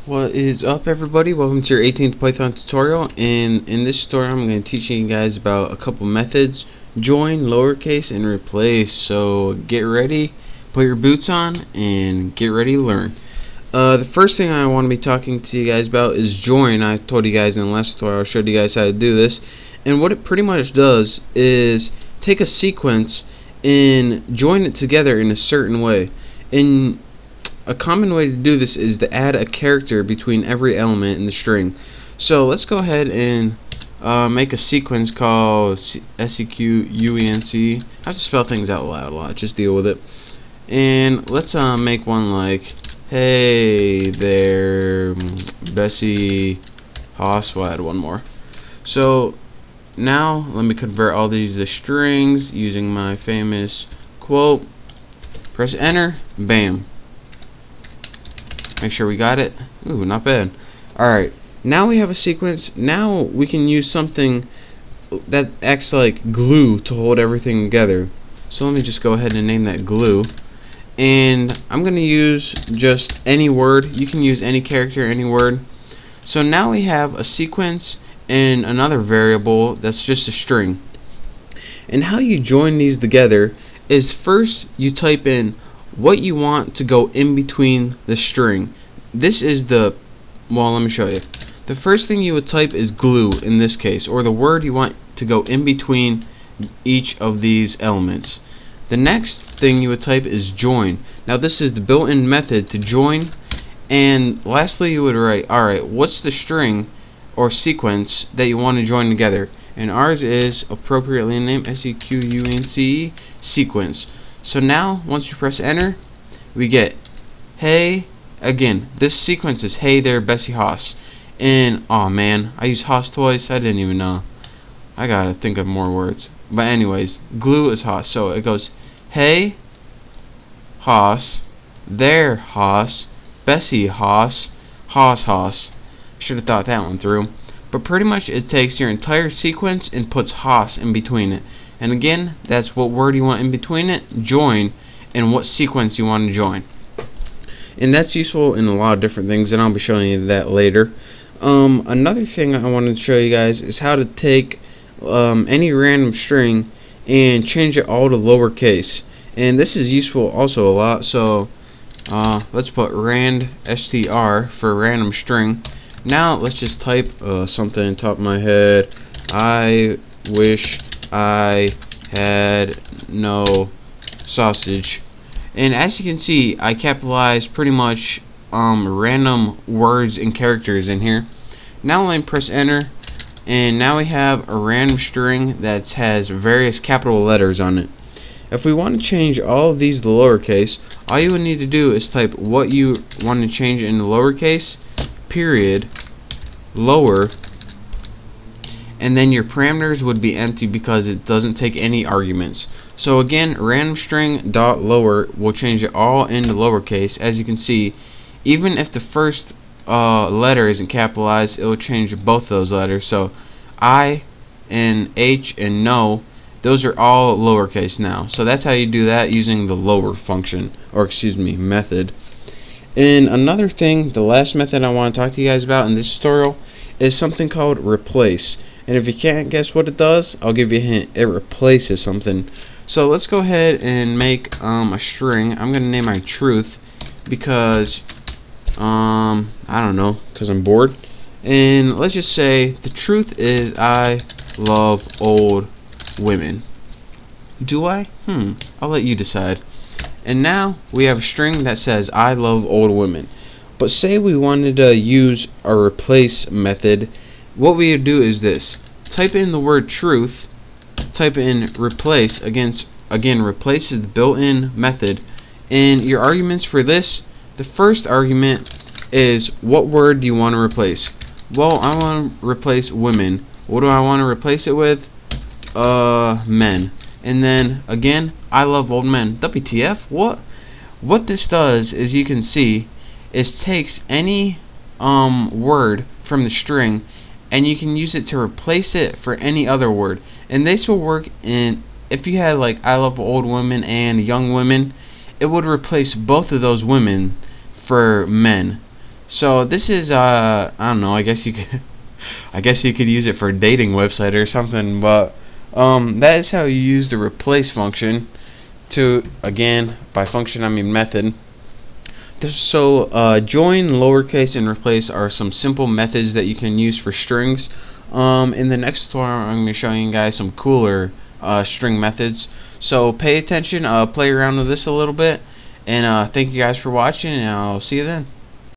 What is up, everybody? Welcome to your 18th Python tutorial, and in this tutorial I'm going to teach you guys about a couple methods: join, lowercase, and replace. So get ready, put your boots on, and get ready to learn. The first thing I want to be talking to you guys about is join. I told you guys in the last tutorial, I showed you guys how to do this, and what it pretty much does is take a sequence and join it together in a certain way. A common way to do this is to add a character between every element in the string. So let's go ahead and make a sequence called sequence. I have to spell things out loud a lot, just deal with it. And let's make one like, hey there, Bessie Haas. We'll add one more. So now let me convert all these to strings using my famous quote. Press enter, bam. Make sure we got it. Ooh, not bad. Alright, now we have a sequence. Now we can use something that acts like glue to hold everything together. So let me just go ahead and name that glue. And I'm going to use just any word. You can use any character, any word. So now we have a sequence and another variable that's just a string. And how you join these together is first you type in what you want to go in between the string. This is well, let me show you. The first thing you would type is glue in this case, or the word you want to go in between each of these elements. The next thing you would type is join. Now this is the built-in method to join. And lastly you would write, alright, what's the string or sequence that you want to join together? And ours is appropriately named sequence, sequence. So now, once you press enter, we get, hey, again, this sequence is hey there, Bessie Haas. And, oh man, I used Haas twice, I didn't even know. I gotta think of more words. But anyways, glue is Haas. So it goes, hey, Haas, there, Haas, Bessie Haas, Haas, Haas. Should have thought that one through. But pretty much it takes your entire sequence and puts Haas in between it. And again, that's what word you want in between it, join, and what sequence you want to join. And that's useful in a lot of different things, and I'll be showing you that later. Another thing I wanted to show you guys is how to take any random string and change it all to lowercase. And this is useful also a lot. So let's put rand str for random string. Now let's just type something on top of my head. I wish I had no sausage. And as you can see, I capitalized pretty much random words and characters in here. Now let me press enter, and now we have a random string that has various capital letters on it. If we want to change all of these to lowercase, all you would need to do is type what you want to change into lowercase, period, lower, and then your parameters would be empty because it doesn't take any arguments. So again, random string dot lower will change it all into lowercase. As you can see, even if the first letter isn't capitalized, it will change both of those letters. So I and H and no, those are all lowercase now. So that's how you do that using the lower function, or excuse me, method. And another thing, the last method I want to talk to you guys about in this tutorial is something called replace. And if you can't guess what it does, I'll give you a hint. It replaces something. So let's go ahead and make a string. I'm going to name my truth because, I don't know, because I'm bored. And let's just say the truth is I love old women. Do I? I'll let you decide. And now we have a string that says I love old women. But say we wanted to use a replace method. What we would do is this: type in the word truth, type in replace. Again, replace is the built-in method, and your arguments for this, the first argument is what word do you want to replace? Well, I want to replace women. What do I want to replace it with? Men. And then again, I love old men. WTF? What this does is, you can see, is takes any word from the string, and you can use it to replace it for any other word. And this will work in, if you had like I love old women and young women, it would replace both of those women for men. So this is I don't know. I guess you could I guess you could use it for a dating website or something. But that is how you use the replace function. To again, by function I mean method. So join, lowercase, and replace are some simple methods that you can use for strings. In the next tutorial, I'm going to be showing you guys some cooler string methods. So pay attention, play around with this a little bit, and thank you guys for watching, and I'll see you then.